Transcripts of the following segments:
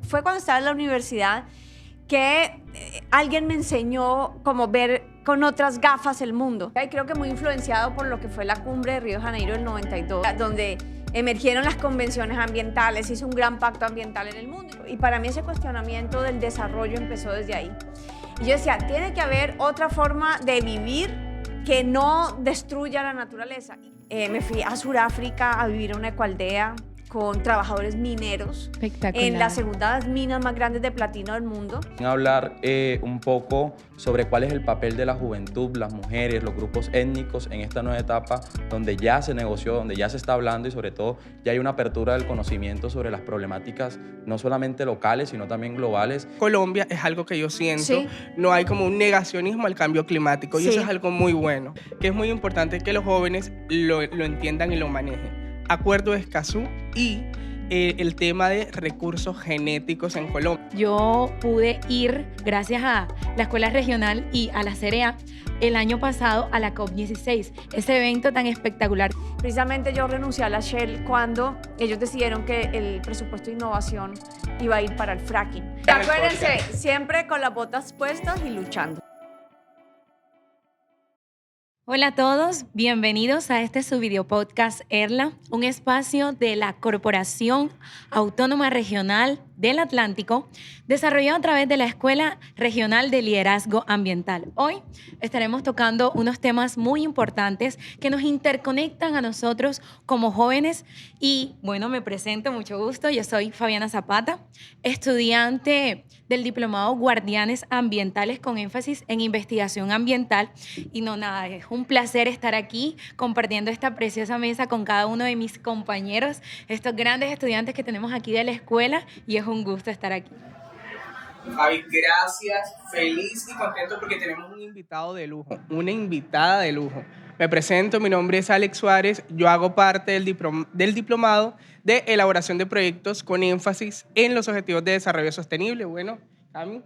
fue cuando estaba en la universidad que alguien me enseñó como ver con otras gafas el mundo. Y creo que muy influenciado por lo que fue la cumbre de Río de Janeiro del 92, donde emergieron las convenciones ambientales, hizo un gran pacto ambiental en el mundo. Y para mí ese cuestionamiento del desarrollo empezó desde ahí. Y yo decía, tiene que haber otra forma de vivir que no destruya la naturaleza. Me fui a Sudáfrica a vivir en una ecoaldea con trabajadores mineros en las segundas minas más grandes de platino del mundo. Hablar un poco sobre cuál es el papel de la juventud, las mujeres, los grupos étnicos en esta nueva etapa donde ya se negoció, donde ya se está hablando y sobre todo ya hay una apertura del conocimiento sobre las problemáticas no solamente locales sino también globales. Colombia es algo que yo siento, sí, no hay como un negacionismo al cambio climático y sí, eso es algo muy bueno, que es muy importante que los jóvenes lo entiendan y lo manejen. Acuerdo de Escazú y el tema de recursos genéticos en Colombia. Yo pude ir, gracias a la Escuela Regional y a la CREA, el año pasado a la COP16, ese evento tan espectacular. Precisamente yo renuncié a la Shell cuando ellos decidieron que el presupuesto de innovación iba a ir para el fracking. Acuérdense, siempre con las botas puestas y luchando. Hola a todos, bienvenidos a este su video podcast ERLA, un espacio de la Corporación Autónoma Regional del Atlántico, desarrollado a través de la Escuela Regional de Liderazgo Ambiental. Hoy estaremos tocando unos temas muy importantes que nos interconectan a nosotros como jóvenes y, bueno, me presento, mucho gusto, yo soy Fabiana Zapata, estudiante del Diplomado Guardianes Ambientales con énfasis en investigación ambiental y no nada, es un placer estar aquí compartiendo esta preciosa mesa con cada uno de mis compañeros, estos grandes estudiantes que tenemos aquí de la escuela y es un gusto estar aquí. Javi, gracias, feliz y contento porque tenemos un invitado de lujo, una invitada de lujo. Me presento, mi nombre es Alex Suárez, yo hago parte del diplomado de elaboración de proyectos con énfasis en los objetivos de desarrollo sostenible. Bueno, Cami.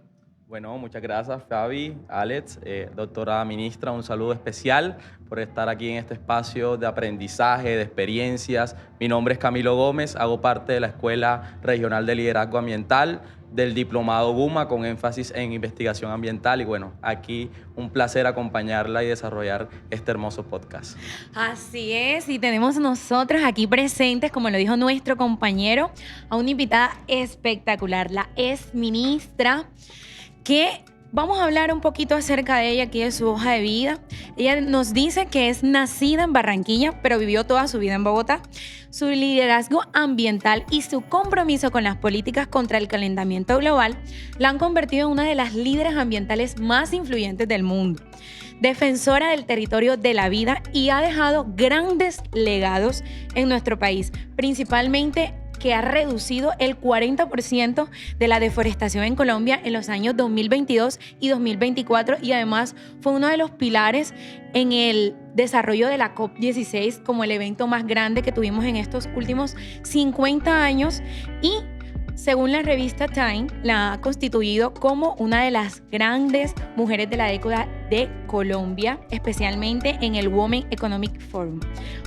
Bueno, muchas gracias Fabi, Alex, doctora ministra, un saludo especial por estar aquí en este espacio de aprendizaje, de experiencias. Mi nombre es Camilo Gómez, hago parte de la Escuela Regional de Liderazgo Ambiental, del Diplomado GUMA con énfasis en investigación ambiental y bueno, aquí un placer acompañarla y desarrollar este hermoso podcast. Así es, y tenemos nosotros aquí presentes, como lo dijo nuestro compañero, a una invitada espectacular, la exministra, que vamos a hablar un poquito acerca de ella, aquí de su hoja de vida. Ella nos dice que es nacida en Barranquilla, pero vivió toda su vida en Bogotá. Su liderazgo ambiental y su compromiso con las políticas contra el calentamiento global la han convertido en una de las líderes ambientales más influyentes del mundo. Defensora del territorio de la vida y ha dejado grandes legados en nuestro país, principalmente que ha reducido el 40% de la deforestación en Colombia en los años 2022 y 2024 y además fue uno de los pilares en el desarrollo de la COP16 como el evento más grande que tuvimos en estos últimos 50 años y según la revista Time, la ha constituido como una de las grandes mujeres de la década de Colombia, especialmente en el Women Economic Forum.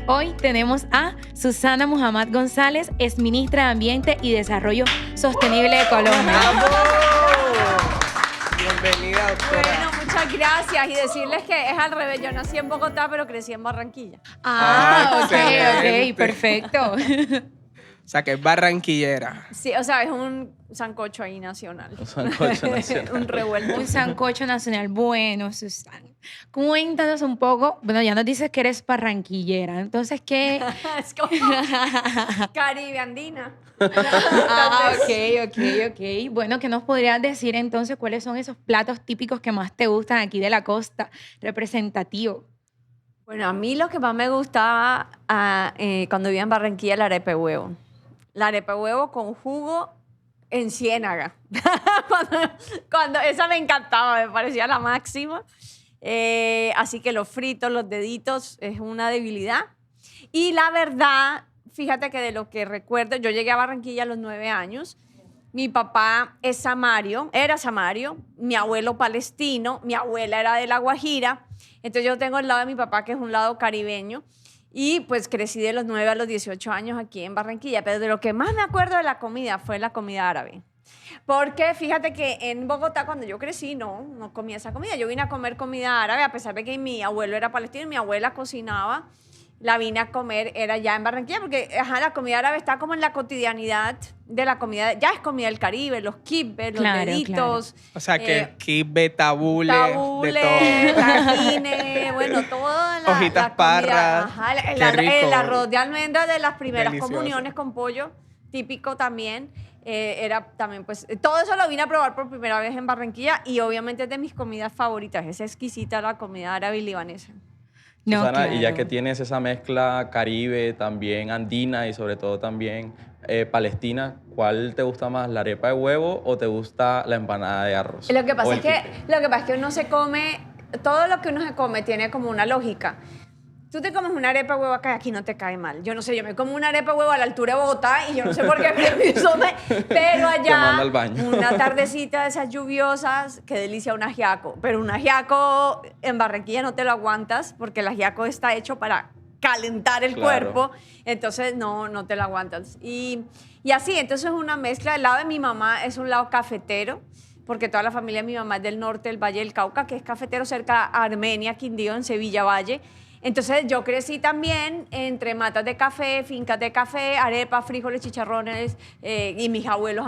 Hoy tenemos a Susana Muhammad González, exministra de Ambiente y Desarrollo Sostenible de Colombia. Bienvenida, doctora. Bueno, muchas gracias y decirles que es al revés, yo nací en Bogotá pero crecí en Barranquilla. Ok, excelente. Perfecto. O sea, que es barranquillera. Sí, o sea, es un sancocho ahí nacional. Un sancocho nacional. Un revuelto. Un sancocho nacional. Bueno, Susana, cuéntanos un poco. Bueno, ya nos dices que eres barranquillera. Entonces, ¿qué? Es como Caribe andina. Ok. Bueno, ¿qué nos podrías decir entonces cuáles son esos platos típicos que más te gustan aquí de la costa, representativo? Bueno, a mí lo que más me gustaba cuando vivía en Barranquilla, la arepa de huevo. La arepa de huevo con jugo en ciénaga. cuando esa me encantaba, me parecía la máxima. Así que los fritos, los deditos, es una debilidad. Y la verdad, fíjate que de lo que recuerdo, yo llegué a Barranquilla a los 9 años. Mi papá es samario, era samario, mi abuelo palestino, mi abuela era de La Guajira. Entonces yo tengo el lado de mi papá, que es un lado caribeño. Y pues crecí de los 9 a los 18 años aquí en Barranquilla. Pero de lo que más me acuerdo de la comida fue la comida árabe. Porque fíjate que en Bogotá, cuando yo crecí, no comía esa comida. Yo vine a comer comida árabe, a pesar de que mi abuelo era palestino y mi abuela cocinaba. La vine a comer, era ya en Barranquilla, porque la comida árabe está como en la cotidianidad de la comida. Ya es comida del Caribe, los kibbes, los deditos. O sea, que kibbe, tabule, Tabule, de todo. tajine, bueno, toda la Hojitas la comida. parras. Ajá, Qué rico. el arroz de almendra de las primeras Delicioso. comuniones con pollo, típico también. Era también, pues, todo eso lo vine a probar por primera vez en Barranquilla y obviamente es de mis comidas favoritas. Es exquisita la comida árabe y libanesa. No, Susana, y ya claro. que tienes esa mezcla caribe, también andina y sobre todo también palestina, ¿cuál te gusta más, la arepa de huevo o te gusta la empanada de arroz? Lo que O pasa el es que, pique. lo que pasa es que uno se come, todo lo que uno se come tiene como una lógica. Tú te comes una arepa de huevo acá y aquí no te cae mal. Yo no sé, yo me como una arepa de huevo a la altura de Bogotá y yo no sé por qué, pero Te allá, manda al baño. una tardecita de esas lluviosas, qué delicia un ajiaco. Pero un ajiaco en Barranquilla no te lo aguantas porque el ajiaco está hecho para calentar el Claro. cuerpo, entonces no te lo aguantas. Y así, entonces es una mezcla. El lado de mi mamá es un lado cafetero, porque toda la familia de mi mamá es del norte del Valle del Cauca, que es cafetero cerca a Armenia, Quindío, en Sevilla Valle. Entonces yo crecí también entre matas de café, fincas de café, arepas, frijoles, chicharrones, y mis abuelos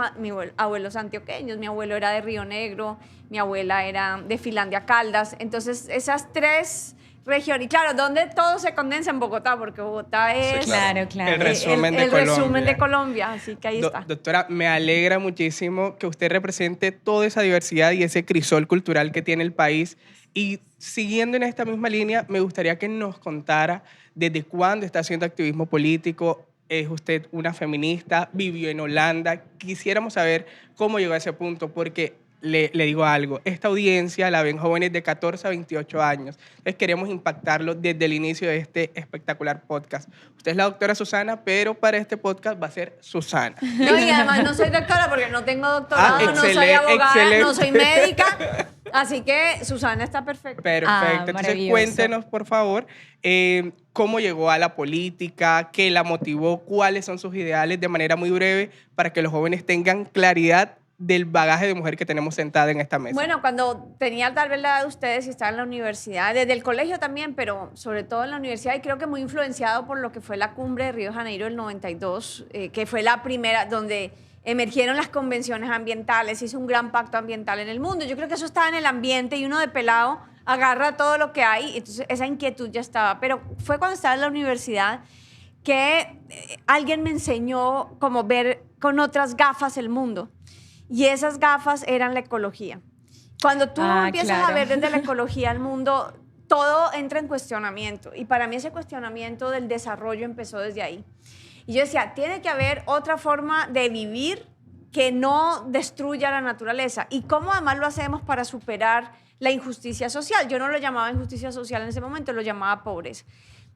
antioqueños. Mi abuelo era de Río Negro, mi abuela era de Finlandia Caldas. Entonces esas tres regiones, y claro, donde todo se condensa en Bogotá, porque Bogotá es Sí, Claro, claro. El resumen de el Colombia. resumen de Colombia, así que ahí está. Doctora, me alegra muchísimo que usted represente toda esa diversidad y ese crisol cultural que tiene el país. Y siguiendo en esta misma línea, me gustaría que nos contara desde cuándo está haciendo activismo político. ¿Es usted una feminista? ¿Vivió en Holanda? Quisiéramos saber cómo llegó a ese punto, porque le digo algo, esta audiencia la ven jóvenes de 14 a 28 años. Entonces queremos impactarlo desde el inicio de este espectacular podcast. Usted es la doctora Susana, pero para este podcast va a ser Susana. No, y además no soy doctora porque no tengo doctorado, no soy excelente, abogada, no soy excelente. médica. Así que Susana está perfecta. Perfecto. Entonces maravilloso. cuéntenos, por favor, cómo llegó a la política, qué la motivó, cuáles son sus ideales de manera muy breve para que los jóvenes tengan claridad del bagaje de mujer que tenemos sentada en esta mesa. Bueno, cuando tenía tal vez la edad de ustedes y estaba en la universidad, desde el colegio también, pero sobre todo en la universidad, y creo que muy influenciado por lo que fue la cumbre de Río de Janeiro del 92, que fue la primera donde emergieron las convenciones ambientales, hizo un gran pacto ambiental en el mundo. Yo creo que eso estaba en el ambiente y uno de pelado agarra todo lo que hay, entonces esa inquietud ya estaba. Pero fue cuando estaba en la universidad que alguien me enseñó cómo ver con otras gafas el mundo. Y esas gafas eran la ecología. Cuando tú empiezas claro. a ver desde la ecología el mundo, todo entra en cuestionamiento. Y para mí ese cuestionamiento del desarrollo empezó desde ahí. Y yo decía, tiene que haber otra forma de vivir que no destruya la naturaleza. ¿Y cómo además lo hacemos para superar la injusticia social? Yo no lo llamaba injusticia social en ese momento, lo llamaba pobreza.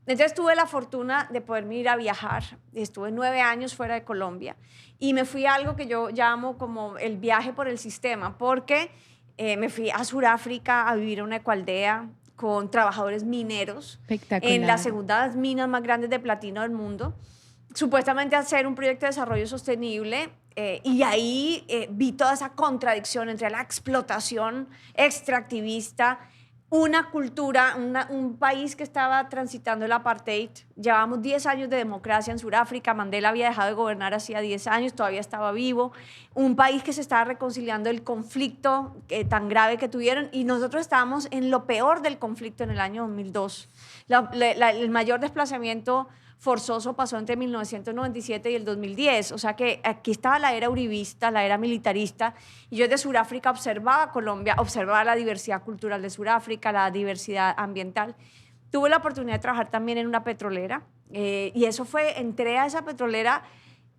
Entonces tuve la fortuna de poderme ir a viajar. Estuve 9 años fuera de Colombia y me fui a algo que yo llamo como el viaje por el sistema, porque me fui a Sudáfrica a vivir en una ecoaldea con trabajadores mineros Espectacular. en las segundas minas más grandes de platino del mundo, supuestamente hacer un proyecto de desarrollo sostenible. Y ahí vi toda esa contradicción entre la explotación extractivista, una cultura, un país que estaba transitando el apartheid. Llevábamos 10 años de democracia en Sudáfrica. Mandela había dejado de gobernar hacía 10 años, todavía estaba vivo. Un país que se estaba reconciliando del conflicto tan grave que tuvieron. Y nosotros estábamos en lo peor del conflicto en el año 2002. El mayor desplazamiento forzoso pasó entre 1997 y el 2010. O sea que aquí estaba la era uribista, la era militarista, y yo desde Sudáfrica observaba Colombia, observaba la diversidad cultural de Sudáfrica, la diversidad ambiental. Tuve la oportunidad de trabajar también en una petrolera, y eso fue, entré a esa petrolera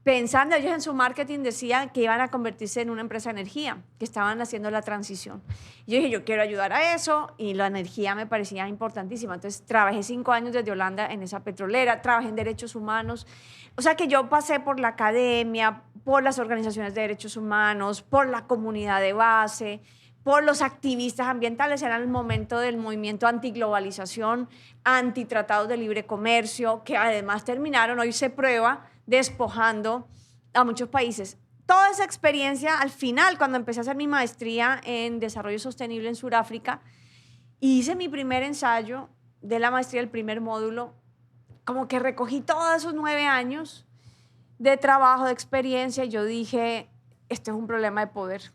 pensando, ellos en su marketing decían que iban a convertirse en una empresa de energía, que estaban haciendo la transición. Yo dije, yo quiero ayudar a eso, y la energía me parecía importantísima. Entonces trabajé 5 años desde Holanda en esa petrolera, trabajé en derechos humanos. O sea que yo pasé por la academia, por las organizaciones de derechos humanos, por la comunidad de base, por los activistas ambientales. Era el momento del movimiento antiglobalización, antitratados de libre comercio, que además terminaron, hoy se prueba, despojando a muchos países. toda esa experiencia, al final, cuando empecé a hacer mi maestría en desarrollo sostenible en Sudáfrica, hice mi primer ensayo de la maestría, el primer módulo, como que recogí todos esos 9 años de trabajo, de experiencia, y yo dije, esto es un problema de poder,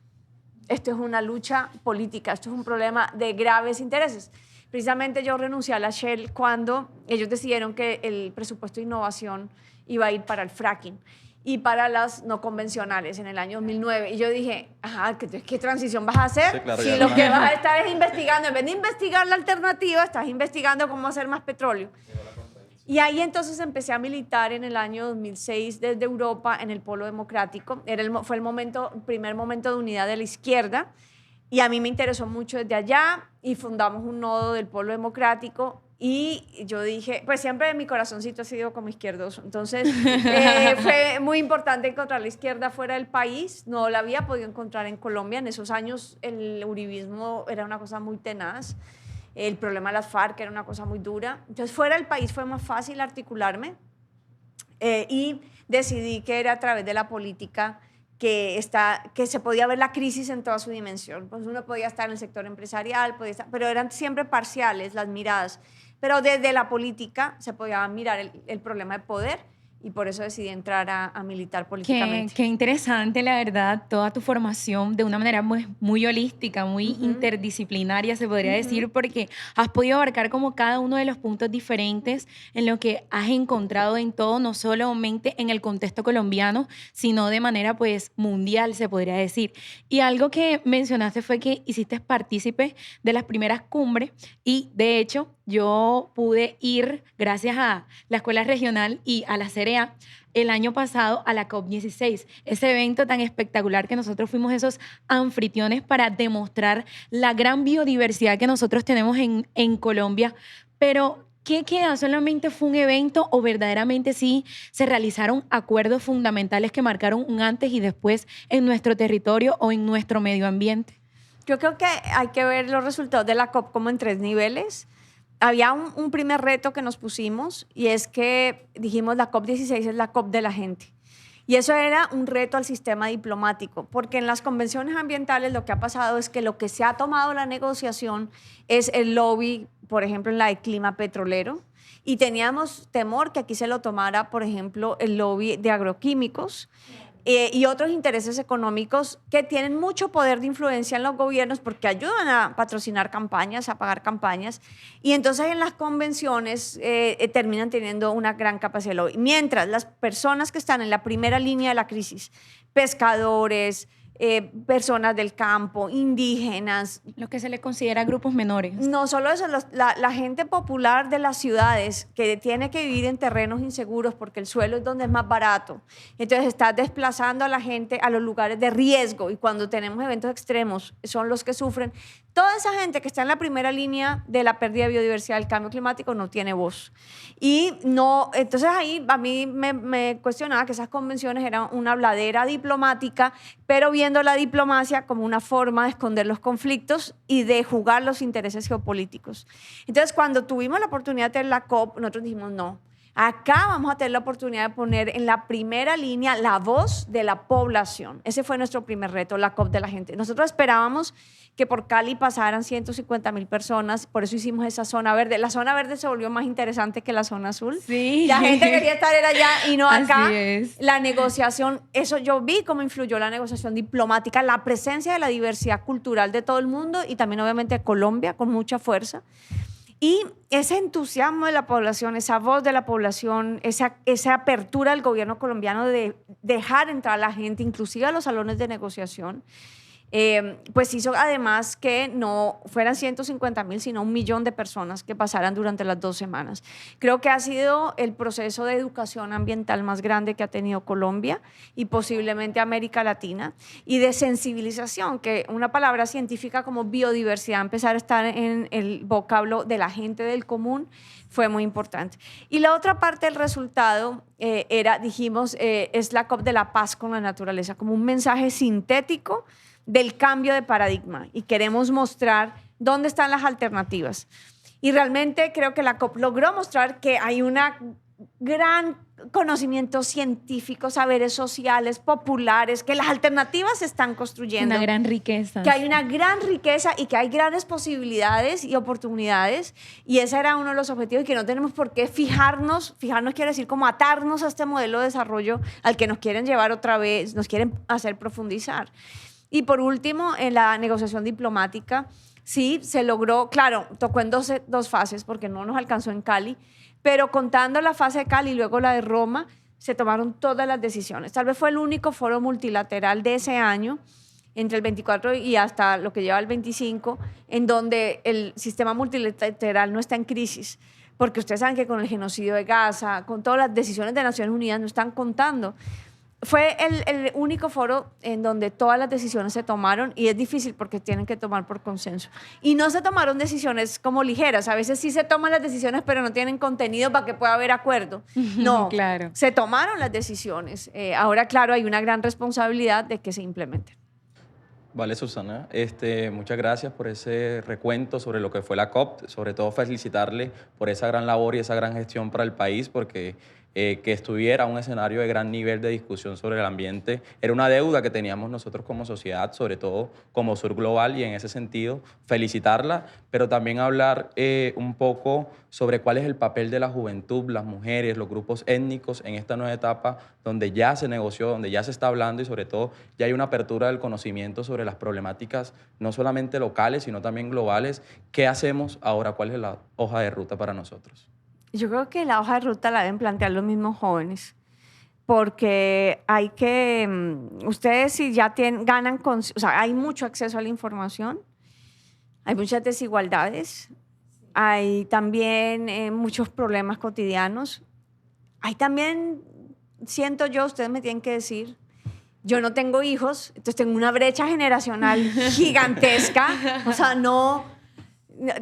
esto es una lucha política, esto es un problema de graves intereses. Precisamente yo renuncié a la Shell cuando ellos decidieron que el presupuesto de innovación iba a ir para el fracking y para las no convencionales en el año 2009. Y yo dije, ajá, ¿qué transición vas a hacer? Sí, claro, si lo que vas a estar es investigando, en vez de investigar la alternativa, estás investigando cómo hacer más petróleo. Y ahí entonces empecé a militar en el año 2006 desde Europa en el Polo Democrático. Fue el primer momento de unidad de la izquierda. Y a mí me interesó mucho desde allá y fundamos un nodo del Polo Democrático y yo dije, pues siempre mi corazoncito ha sido como izquierdoso, entonces fue muy importante encontrar la izquierda fuera del país, no la había podido encontrar en Colombia, en esos años el uribismo era una cosa muy tenaz, el problema de las FARC era una cosa muy dura, entonces fuera del país fue más fácil articularme y decidí que era a través de la política que se podía ver la crisis en toda su dimensión. Pues uno podía estar en el sector empresarial, pero eran siempre parciales las miradas. Pero desde la política se podía mirar el problema de poder y por eso decidí entrar a militar políticamente. Qué interesante, la verdad, toda tu formación de una manera muy holística, muy interdisciplinaria, se podría decir, porque has podido abarcar como cada uno de los puntos diferentes en lo que has encontrado en todo, no solamente en el contexto colombiano, sino de manera pues mundial, se podría decir. Y algo que mencionaste fue que hiciste partícipe de las primeras cumbres y, de hecho, yo pude ir, gracias a la Escuela Regional y a la CEREA, el año pasado a la COP16, ese evento tan espectacular que nosotros fuimos esos anfitriones para demostrar la gran biodiversidad que nosotros tenemos en Colombia. Pero, ¿qué queda? ¿Solamente fue un evento o verdaderamente sí se realizaron acuerdos fundamentales que marcaron un antes y después en nuestro territorio o en nuestro medio ambiente? Yo creo que hay que ver los resultados de la COP como en 3 niveles. Había un primer reto que nos pusimos y es que dijimos la COP16 es la COP de la gente. Y eso era un reto al sistema diplomático, porque en las convenciones ambientales lo que ha pasado es que lo que se ha tomado la negociación es el lobby, por ejemplo, en la de clima petrolero, y teníamos temor que aquí se lo tomara, por ejemplo, el lobby de agroquímicos, y otros intereses económicos que tienen mucho poder de influencia en los gobiernos porque ayudan a patrocinar campañas, a pagar campañas, y entonces en las convenciones terminan teniendo una gran capacidad de lobby. Mientras las personas que están en la primera línea de la crisis, pescadores, personas del campo, indígenas. Lo que se le considera grupos menores. No solo eso, la gente popular de las ciudades que tiene que vivir en terrenos inseguros porque el suelo es donde es más barato. Entonces está desplazando a la gente a los lugares de riesgo y cuando tenemos eventos extremos son los que sufren. Toda esa gente que está en la primera línea de la pérdida de biodiversidad del cambio climático no tiene voz. Y no, entonces ahí a mí me cuestionaba que esas convenciones eran una habladera diplomática, pero viendo la diplomacia como una forma de esconder los conflictos y de jugar los intereses geopolíticos. Entonces, cuando tuvimos la oportunidad de tener la COP, nosotros dijimos no. Acá vamos a tener la oportunidad de poner en la primera línea la voz de la población. Ese fue nuestro primer reto, la COP de la gente. Nosotros esperábamos que por Cali pasaran 150,000 personas, por eso hicimos esa zona verde. La zona verde se volvió más interesante que la zona azul. Sí. La gente quería estar allá y no acá. Así es. La negociación, eso yo vi cómo influyó la negociación diplomática, la presencia de la diversidad cultural de todo el mundo y también obviamente Colombia con mucha fuerza. Y ese entusiasmo de la población, esa voz de la población, esa apertura del gobierno colombiano de dejar entrar a la gente, inclusive a los salones de negociación, pues hizo además que no fueran 150,000, sino 1,000,000 de personas que pasaran durante las 2 semanas. Creo que ha sido el proceso de educación ambiental más grande que ha tenido Colombia y posiblemente América Latina, y de sensibilización, que una palabra científica como biodiversidad empezar a estar en el vocablo de la gente del común fue muy importante. Y la otra parte del resultado dijimos, es la COP de la paz con la naturaleza, como un mensaje sintético del cambio de paradigma y queremos mostrar dónde están las alternativas. Y realmente creo que la COP logró mostrar que hay una gran conocimiento científico, saberes sociales, populares, que las alternativas se están construyendo. Una gran riqueza. Que hay una gran riqueza y que hay grandes posibilidades y oportunidades. Y ese era uno de los objetivos, y que no tenemos por qué fijarnos quiere decir como atarnos a este modelo de desarrollo al que nos quieren llevar otra vez, nos quieren hacer profundizar. Y por último, en la negociación diplomática, sí, se logró, claro, tocó en dos fases porque no nos alcanzó en Cali, pero contando la fase de Cali y luego la de Roma, se tomaron todas las decisiones. Tal vez fue el único foro multilateral de ese año, entre el 24 y hasta lo que lleva el 25, en donde el sistema multilateral no está en crisis. Porque ustedes saben que con el genocidio de Gaza, con todas las decisiones de Naciones Unidas, no están contando. Fue el único foro en donde todas las decisiones se tomaron, y es difícil porque tienen que tomar por consenso. Y no se tomaron decisiones como ligeras. A veces sí se toman las decisiones, pero no tienen contenido para que pueda haber acuerdo. No, Claro. se tomaron las decisiones. Ahora, claro, hay una gran responsabilidad de que se implementen. Vale, Susana. Muchas gracias por ese recuento sobre lo que fue la COP. Sobre todo felicitarle por esa gran labor y esa gran gestión para el país, porque que estuviera un escenario de gran nivel de discusión sobre el ambiente era una deuda que teníamos nosotros como sociedad, sobre todo como Sur Global, y en ese sentido felicitarla, pero también hablar un poco sobre cuál es el papel de la juventud, las mujeres, los grupos étnicos en esta nueva etapa donde ya se negoció, donde ya se está hablando, y sobre todo ya hay una apertura del conocimiento sobre las problemáticas no solamente locales, sino también globales. ¿Qué hacemos ahora? ¿Cuál es la hoja de ruta para nosotros? Yo creo que la hoja de ruta la deben plantear los mismos jóvenes, porque hay que, ustedes si ya ganan, o sea, hay mucho acceso a la información, hay muchas desigualdades, hay también muchos problemas cotidianos, hay también, siento yo, ustedes me tienen que decir, yo no tengo hijos, entonces tengo una brecha generacional gigantesca, o sea, no...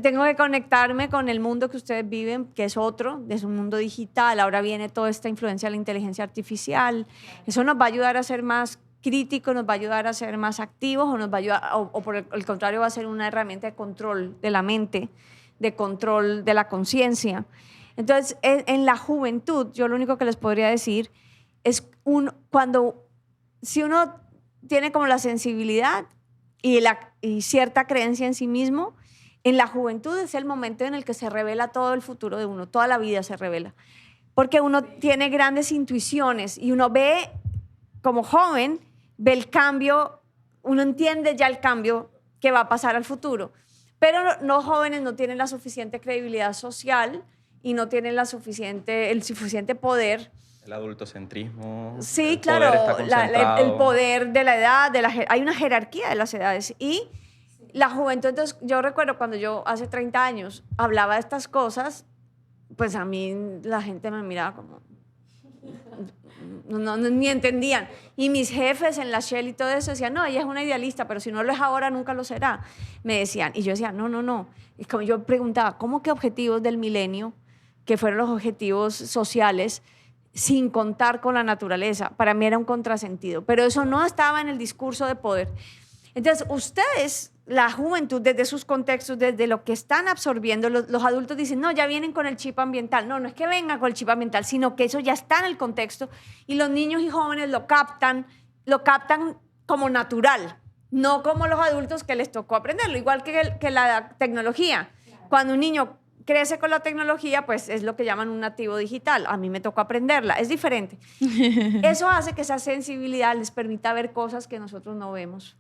Tengo que conectarme con el mundo que ustedes viven, que es otro, es un mundo digital. Ahora viene toda esta influencia de la inteligencia artificial. Eso nos va a ayudar a ser más críticos, nos va a ayudar a ser más activos, o nos va a ayudar, o por el contrario va a ser una herramienta de control de la mente, de control de la conciencia. Entonces, en la juventud, yo lo único que les podría decir es si uno tiene como la sensibilidad y cierta creencia en sí mismo, en la juventud es el momento en el que se revela todo el futuro de uno, toda la vida se revela. Porque uno tiene grandes intuiciones y uno ve, como joven, ve el cambio, uno entiende ya el cambio que va a pasar al futuro. Pero los jóvenes no tienen la suficiente credibilidad social y no tienen el suficiente poder. El adultocentrismo. Sí, el claro, poder está concentrado. el poder de la edad, hay una jerarquía de las edades. Y la juventud, entonces, yo recuerdo cuando yo hace 30 años hablaba de estas cosas, pues a mí la gente me miraba como... ni entendían. Y mis jefes en la Shell y todo eso decían, no, ella es una idealista, pero si no lo es ahora, nunca lo será. Me decían. Y yo decía, no. Y como yo preguntaba, ¿cómo que objetivos del milenio, que fueron los objetivos sociales, sin contar con la naturaleza? Para mí era un contrasentido. Pero eso no estaba en el discurso de poder. Entonces, ustedes, la juventud, desde sus contextos, desde lo que están absorbiendo, los adultos dicen, no, ya vienen con el chip ambiental. No es que vengan con el chip ambiental, sino que eso ya está en el contexto y los niños y jóvenes lo captan como natural, no como los adultos que les tocó aprenderlo. Igual que la tecnología. Cuando un niño crece con la tecnología, pues es lo que llaman un nativo digital. A mí me tocó aprenderla, es diferente. Eso hace que esa sensibilidad les permita ver cosas que nosotros no vemos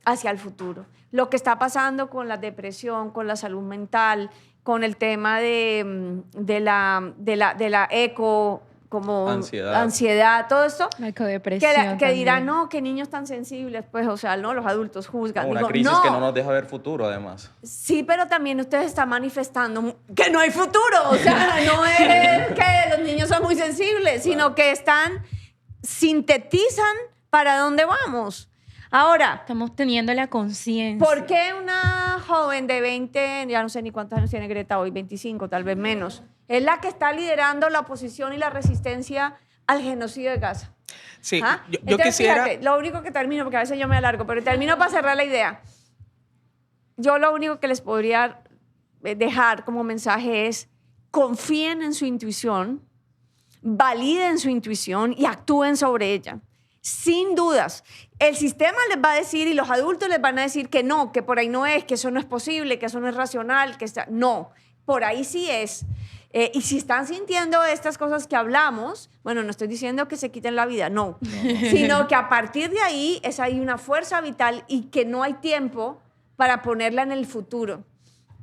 hacia el futuro. Lo que está pasando con la depresión, con la salud mental, con el tema de la eco, como ansiedad, todo esto. La ecodepresión que dirán, no, que niños tan sensibles, pues, o sea, no, los adultos juzgan. Una Digo, crisis no. que no nos deja ver futuro, además. Sí, pero también ustedes están manifestando que no hay futuro. O sea, no es que los niños son muy sensibles, sino que sintetizan para dónde vamos. Ahora, estamos teniendo la conciencia. ¿por qué una joven de 20, ya no sé ni cuántos años tiene Greta hoy, 25, tal vez menos, es la que está liderando la oposición y la resistencia al genocidio de Gaza? Sí, ¿Ah? yo Entonces, quisiera... fíjate, lo único que termino, porque a veces yo me alargo, pero termino para cerrar la idea. Yo lo único que les podría dejar como mensaje es: confíen en su intuición, validen su intuición y actúen sobre ella. Sin dudas. El sistema les va a decir y los adultos les van a decir que no, que por ahí no es, que eso no es posible, que eso no es racional, que no, por ahí sí es. Y si están sintiendo estas cosas que hablamos, bueno, no estoy diciendo que se quiten la vida, no, sino que a partir de ahí hay una fuerza vital y que no hay tiempo para ponerla en el futuro,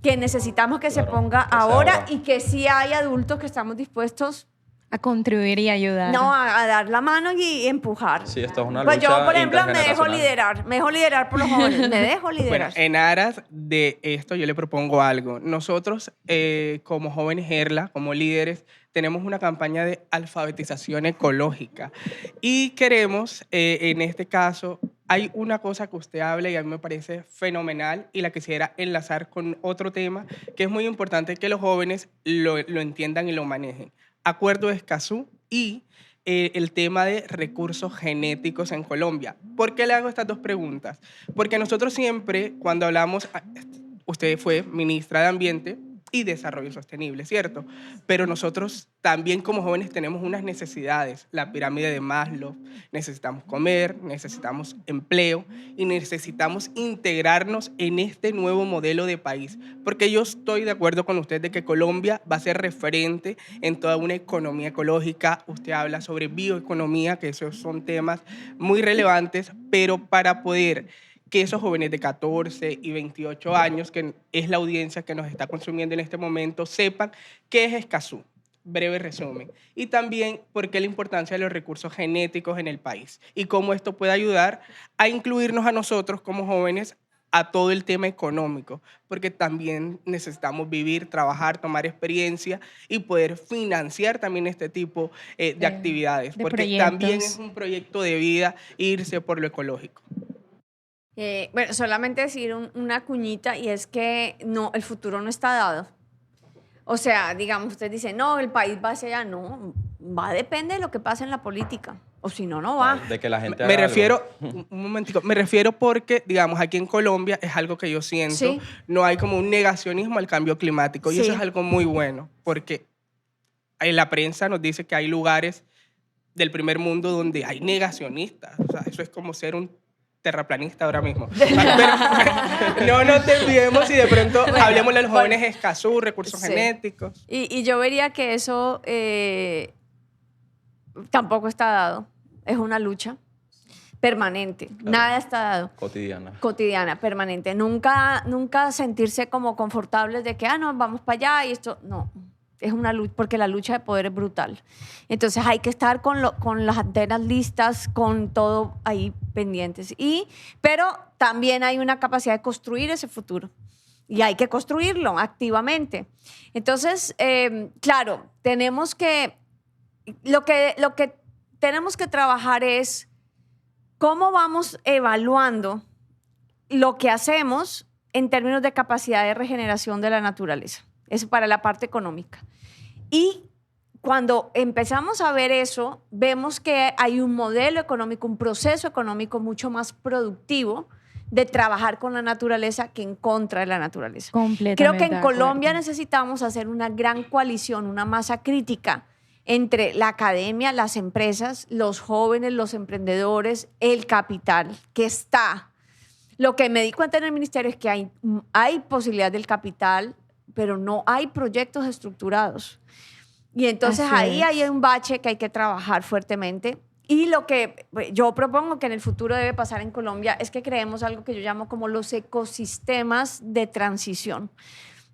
que necesitamos que se ponga ahora y que sí hay adultos que estamos dispuestos a contribuir y ayudar. no, a dar la mano y empujar. Sí, esto es una Pues lucha yo, por ejemplo, me dejo intergeneracional. liderar por los jóvenes, me dejo Bueno, liderar. en aras de esto yo le propongo algo. Nosotros, como jóvenes ERLA, como líderes, tenemos una campaña de alfabetización ecológica y queremos, en este caso, hay una cosa que usted habla y a mí me parece fenomenal y la quisiera enlazar con otro tema que es muy importante que los jóvenes lo entiendan y lo manejen. Acuerdo de Escazú y el tema de recursos genéticos en Colombia. ¿Por qué le hago estas dos preguntas? Porque nosotros siempre, cuando hablamos, usted fue ministra de Ambiente y Desarrollo Sostenible, ¿cierto? Pero nosotros también como jóvenes tenemos unas necesidades, la pirámide de Maslow, necesitamos comer, necesitamos empleo y necesitamos integrarnos en este nuevo modelo de país, porque yo estoy de acuerdo con usted de que Colombia va a ser referente en toda una economía ecológica. Usted habla sobre bioeconomía, que esos son temas muy relevantes, pero para poder que esos jóvenes de 14 y 28 años, que es la audiencia que nos está consumiendo en este momento, sepan qué es Escazú. Breve resumen. Y también por qué la importancia de los recursos genéticos en el país y cómo esto puede ayudar a incluirnos a nosotros como jóvenes a todo el tema económico, porque también necesitamos vivir, trabajar, tomar experiencia y poder financiar también este tipo de actividades, porque proyectos. también es un proyecto de vida irse por lo ecológico. Bueno, solamente decir una cuñita y es que no, el futuro no está dado. O sea, digamos, usted dice, no, el país va hacia allá. No, va a depender de lo que pase en la política. O si no, no va. De que la gente Me haga refiero, algo. un momentico, me refiero porque, digamos, aquí en Colombia es algo que yo siento, Sí. no hay como un negacionismo al cambio climático y eso Sí. es algo muy bueno, porque en la prensa nos dice que hay lugares del primer mundo donde hay negacionistas, o sea, eso es como ser un terraplanista ahora mismo. Pero no te enviemos y de pronto hablemos de los jóvenes Escazú, recursos Sí. genéticos. Y yo vería que eso tampoco está dado. Es una lucha permanente. Claro. Nada está dado. Cotidiana, permanente. Nunca sentirse como confortables de que, no, vamos para allá y esto. No, es una lucha, porque la lucha de poder es brutal. Entonces hay que estar con las antenas listas, con todo ahí pendientes. Pero también hay una capacidad de construir ese futuro. Y hay que construirlo activamente. Entonces, claro, tenemos que... Lo que tenemos que trabajar es cómo vamos evaluando lo que hacemos en términos de capacidad de regeneración de la naturaleza. Eso para la parte económica. Y cuando empezamos a ver eso, vemos que hay un modelo económico, un proceso económico mucho más productivo de trabajar con la naturaleza que en contra de la naturaleza. Completamente Creo que en de acuerdo. Colombia necesitamos hacer una gran coalición, una masa crítica entre la academia, las empresas, los jóvenes, los emprendedores, el capital que está. Lo que me di cuenta en el ministerio es que hay posibilidad del capital, pero no hay proyectos estructurados. Y entonces Así ahí es. hay un bache que hay que trabajar fuertemente. Y lo que yo propongo que en el futuro debe pasar en Colombia es que creemos algo que yo llamo como los ecosistemas de transición.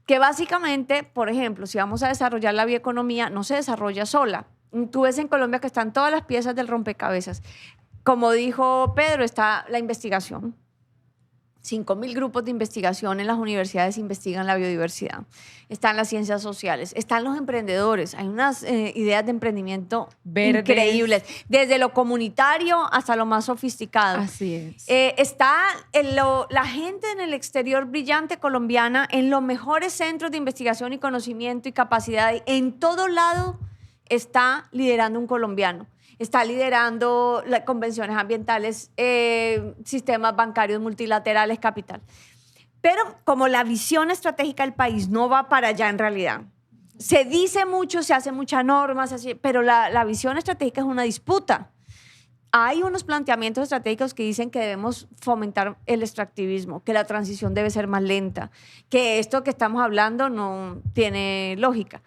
Que básicamente, por ejemplo, si vamos a desarrollar la bioeconomía, no se desarrolla sola. Tú ves en Colombia que están todas las piezas del rompecabezas. Como dijo Pedro, está la investigación. 5.000 grupos de investigación en las universidades investigan la biodiversidad. Están las ciencias sociales, están los emprendedores. Hay unas ideas de emprendimiento Verdes. increíbles, desde lo comunitario hasta lo más sofisticado. Así es. Está la gente en el exterior brillante colombiana en los mejores centros de investigación y conocimiento y capacidad. En todo lado está liderando un colombiano. Está liderando las convenciones ambientales, sistemas bancarios multilaterales, capital. Pero como la visión estratégica del país no va para allá en realidad, Se dice mucho, se hace mucha norma, pero la visión estratégica es una disputa. Hay unos planteamientos estratégicos que dicen que debemos fomentar el extractivismo, que la transición debe ser más lenta, que esto que estamos hablando no tiene lógica.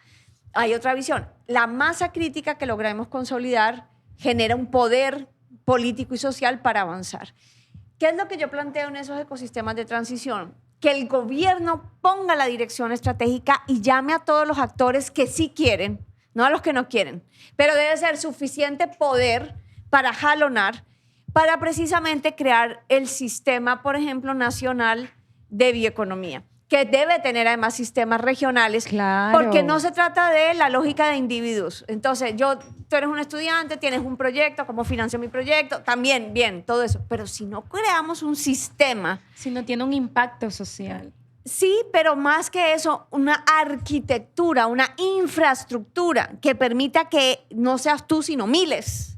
Hay otra visión. La masa crítica que logramos consolidar genera un poder político y social para avanzar. ¿Qué es lo que yo planteo en esos ecosistemas de transición? Que el gobierno ponga la dirección estratégica y llame a todos los actores que sí quieren, no a los que no quieren, pero debe ser suficiente poder para jalonar, para precisamente crear el sistema, por ejemplo, nacional de bioeconomía, que debe tener además sistemas regionales, Claro. porque no se trata de la lógica de individuos. Entonces, tú eres un estudiante, tienes un proyecto, ¿cómo financio mi proyecto? También, bien, todo eso. Pero si no creamos un sistema... Si no tiene un impacto social. Sí, pero más que eso, una arquitectura, una infraestructura que permita que no seas tú, sino miles.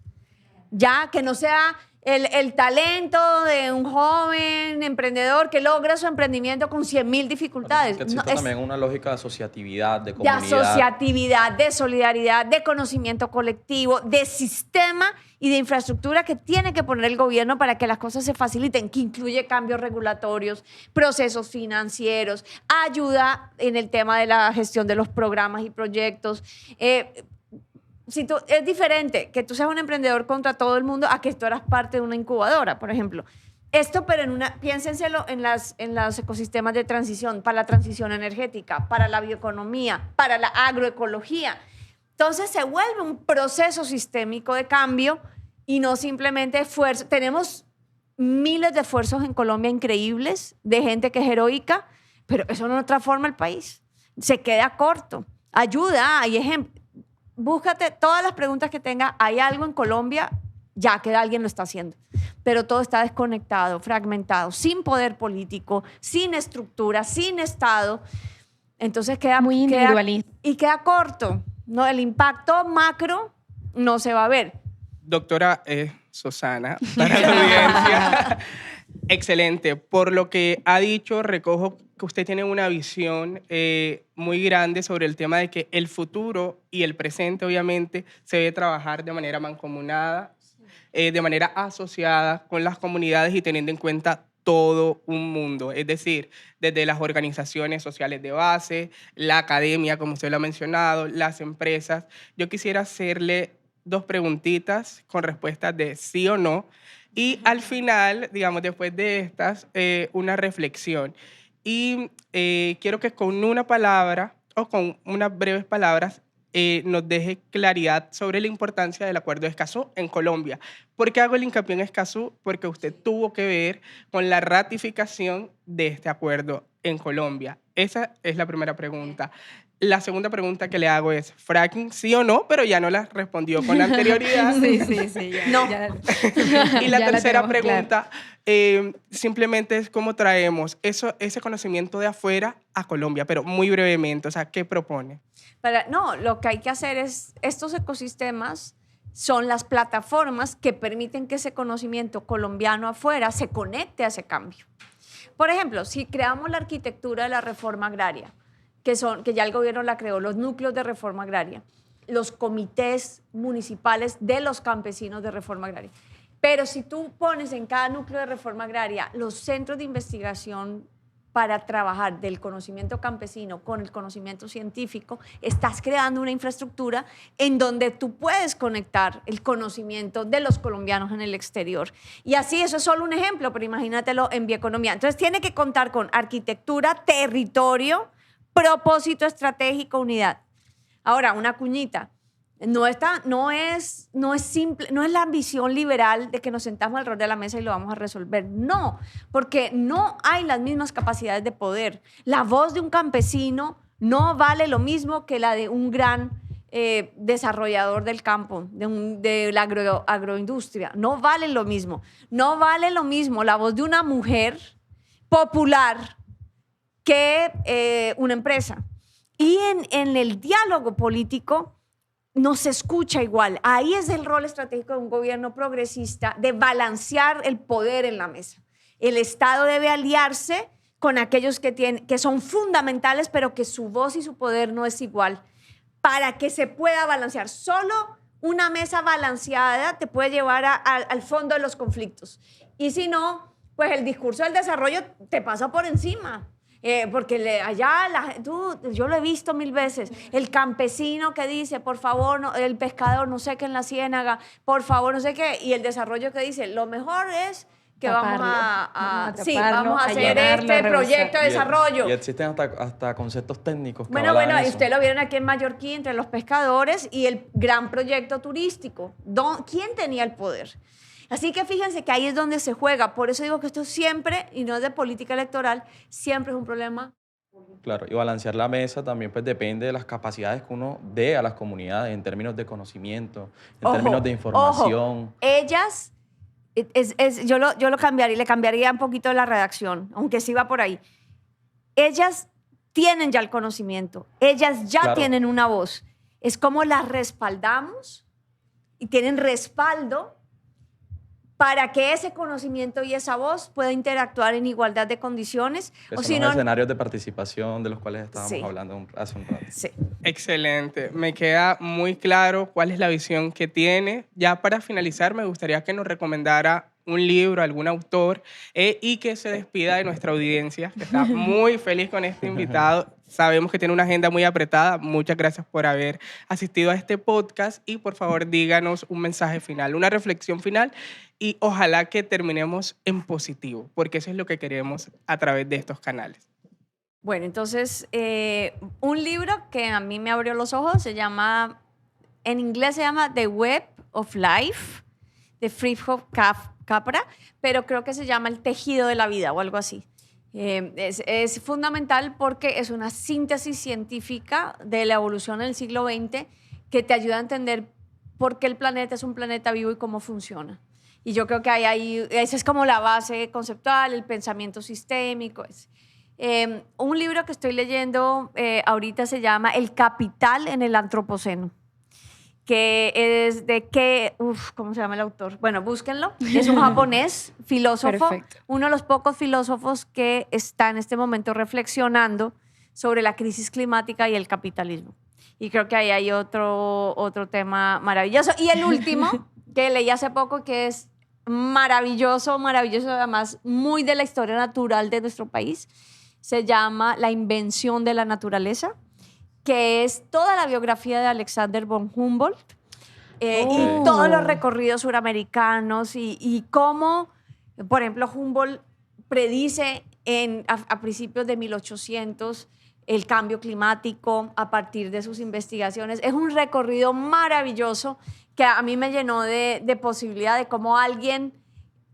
Ya, que no sea el talento de un joven emprendedor que logra su emprendimiento con 100.000 dificultades. Que exista No, es también una lógica de asociatividad, de de comunidad. asociatividad, de solidaridad, de conocimiento colectivo, de sistema y de infraestructura que tiene que poner el gobierno para que las cosas se faciliten, que incluye cambios regulatorios, procesos financieros, ayuda en el tema de la gestión de los programas y proyectos. Es diferente que tú seas un emprendedor contra todo el mundo a que tú eras parte de una incubadora, por ejemplo. Esto, pero piénsenselo en los ecosistemas de transición, para la transición energética, para la bioeconomía, para la agroecología. Entonces se vuelve un proceso sistémico de cambio y no simplemente esfuerzo. Tenemos miles de esfuerzos en Colombia increíbles, de gente que es heroica, pero eso no transforma el país. Se queda corto. Ayuda, hay ejemplos. Búscate todas las preguntas que tenga. Hay algo en Colombia, ya que alguien lo está haciendo. Pero todo está desconectado, fragmentado, sin poder político, sin estructura, sin Estado. Entonces queda Muy individualista. y queda corto. No, el impacto macro no se va a ver. Doctora Susana, para la audiencia. Excelente. Por lo que ha dicho, recojo que usted tiene una visión muy grande sobre el tema de que el futuro y el presente, obviamente, se debe trabajar de manera mancomunada, de manera asociada con las comunidades y teniendo en cuenta todo un mundo. Es decir, desde las organizaciones sociales de base, la academia, como usted lo ha mencionado, las empresas. Yo quisiera hacerle 2 preguntitas con respuestas de sí o no. Y al final, digamos, después de estas, una reflexión. Y quiero que con una palabra o con unas breves palabras nos deje claridad sobre la importancia del Acuerdo de Escazú en Colombia. ¿Por qué hago el hincapié en Escazú? Porque usted tuvo que ver con la ratificación de este acuerdo en Colombia. Esa es la primera pregunta. La segunda pregunta que le hago es, ¿fracking sí o no? Pero ya no la respondió con anterioridad. Sí. Ya, No. Y la ya tercera tenemos pregunta simplemente es cómo traemos ese conocimiento de afuera a Colombia, pero muy brevemente. O sea, ¿qué propone? No, lo que hay que hacer es, estos ecosistemas son las plataformas que permiten que ese conocimiento colombiano afuera se conecte a ese cambio. Por ejemplo, si creamos la arquitectura de la reforma agraria, que ya el gobierno la creó, los núcleos de reforma agraria, los comités municipales de los campesinos de reforma agraria. Pero si tú pones en cada núcleo de reforma agraria los centros de investigación para trabajar del conocimiento campesino con el conocimiento científico, estás creando una infraestructura en donde tú puedes conectar el conocimiento de los colombianos en el exterior. Y así, eso es solo un ejemplo, pero imagínatelo en bioeconomía. Entonces tiene que contar con arquitectura, territorio, propósito estratégico, unidad. Ahora, una cuñita. No es simple, no es la ambición liberal de que nos sentamos alrededor de la mesa y lo vamos a resolver. No, porque no hay las mismas capacidades de poder. La voz de un campesino no vale lo mismo que la de un gran desarrollador del campo, de la agroindustria. No vale lo mismo. No vale lo mismo la voz de una mujer popular que una empresa. Y en el diálogo político no se escucha igual. Ahí es el rol estratégico de un gobierno progresista, de balancear el poder en la mesa. El Estado debe aliarse con aquellos que son fundamentales, pero que su voz y su poder no es igual. para que se pueda balancear. Solo una mesa balanceada te puede llevar al fondo de los conflictos. Y si no, pues el discurso del desarrollo te pasa por encima. Porque yo lo he visto 1000 veces, el campesino que dice, por favor, no, el pescador, no sé qué en la ciénaga, por favor, no sé qué, y el desarrollo que dice, lo mejor es que vamos a hacer este proyecto de desarrollo. Y existen hasta conceptos técnicos que Bueno, hablan de y eso. usted lo vieron aquí en Mallorquí, entre los pescadores y el gran proyecto turístico. ¿Quién tenía el poder? Así que fíjense que ahí es donde se juega. Por eso digo que esto siempre, y no es de política electoral, siempre es un problema. Claro, y balancear la mesa también pues depende de las capacidades que uno dé a las comunidades en términos de conocimiento, en términos de información. Ojo, ellas, yo lo cambiaría, le cambiaría un poquito la redacción, aunque sí va por ahí. Ellas tienen ya el conocimiento, ellas ya tienen una voz. Es como las respaldamos y tienen respaldo para que ese conocimiento y esa voz pueda interactuar en igualdad de condiciones. Esos son los escenarios de participación de los cuales estábamos Sí. hablando hace un rato. Sí. Excelente. Me queda muy claro cuál es la visión que tiene. Ya para finalizar, me gustaría que nos recomendara un libro, algún autor, y que se despida de nuestra audiencia, que está muy feliz con este invitado. Sabemos que tiene una agenda muy apretada. Muchas gracias por haber asistido a este podcast y por favor díganos un mensaje final, una reflexión final y ojalá que terminemos en positivo, porque eso es lo que queremos a través de estos canales. Bueno, entonces, un libro que a mí me abrió los ojos en inglés se llama The Web of Life, de Fritjof Capra, pero creo que se llama El tejido de la vida o algo así. Es fundamental porque es una síntesis científica de la evolución en el siglo XX que te ayuda a entender por qué el planeta es un planeta vivo y cómo funciona. Y yo creo que esa es como la base conceptual, el pensamiento sistémico. Un libro que estoy leyendo ahorita se llama El capital en el antropoceno, que es ¿cómo se llama el autor? Bueno, búsquenlo. Es un japonés, filósofo, Perfecto. uno de los pocos filósofos que está en este momento reflexionando sobre la crisis climática y el capitalismo. Y creo que ahí hay otro tema maravilloso. Y el último, que leí hace poco, que es maravilloso, además muy de la historia natural de nuestro país, se llama La invención de la naturaleza, que es toda la biografía de Alexander von Humboldt y todos los recorridos suramericanos y cómo, por ejemplo, Humboldt predice a principios de 1800 el cambio climático a partir de sus investigaciones. Es un recorrido maravilloso que a mí me llenó de posibilidad de cómo alguien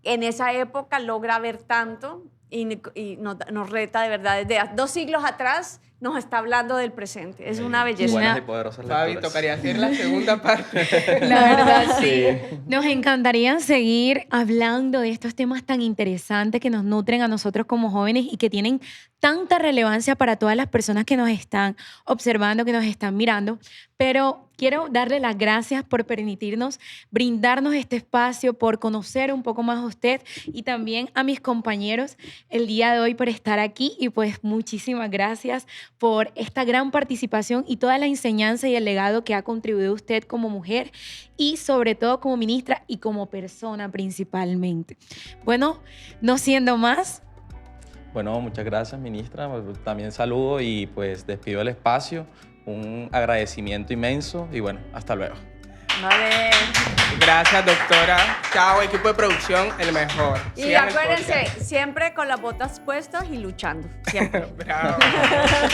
en esa época logra ver tanto y nos reta de verdad. Desde 2 siglos atrás nos está hablando del presente. Es una belleza. Buenas y poderosas Fabi, lecturas. tocaría hacer la segunda parte. La verdad, sí. Nos encantaría seguir hablando de estos temas tan interesantes que nos nutren a nosotros como jóvenes y que tienen tanta relevancia para todas las personas que nos están observando, que nos están mirando. Pero quiero darle las gracias por permitirnos brindarnos este espacio, por conocer un poco más a usted y también a mis compañeros el día de hoy por estar aquí. Y pues muchísimas gracias por esta gran participación y toda la enseñanza y el legado que ha contribuido usted como mujer y sobre todo como ministra y como persona principalmente. Bueno, no siendo más. Bueno, muchas gracias, ministra. También saludo y pues despido el espacio. Un agradecimiento inmenso y bueno, hasta luego. Vale. Gracias, doctora. Chao, equipo de producción, el mejor. Y Sigan el acuérdense, podcast. siempre con las botas puestas y luchando. Siempre. Bravo. Gracias,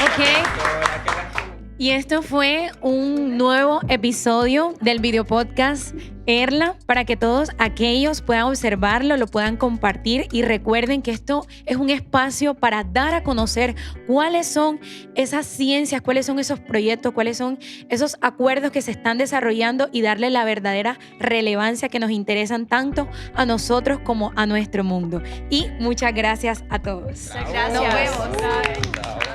Ok. doctora. Qué lástima. Y esto fue un nuevo episodio del video podcast Erla, para que todos aquellos puedan observarlo, lo puedan compartir y recuerden que esto es un espacio para dar a conocer cuáles son esas ciencias, cuáles son esos proyectos, cuáles son esos acuerdos que se están desarrollando y darle la verdadera relevancia que nos interesan tanto a nosotros como a nuestro mundo. Y muchas gracias a todos. Gracias. Nos vemos. Chao.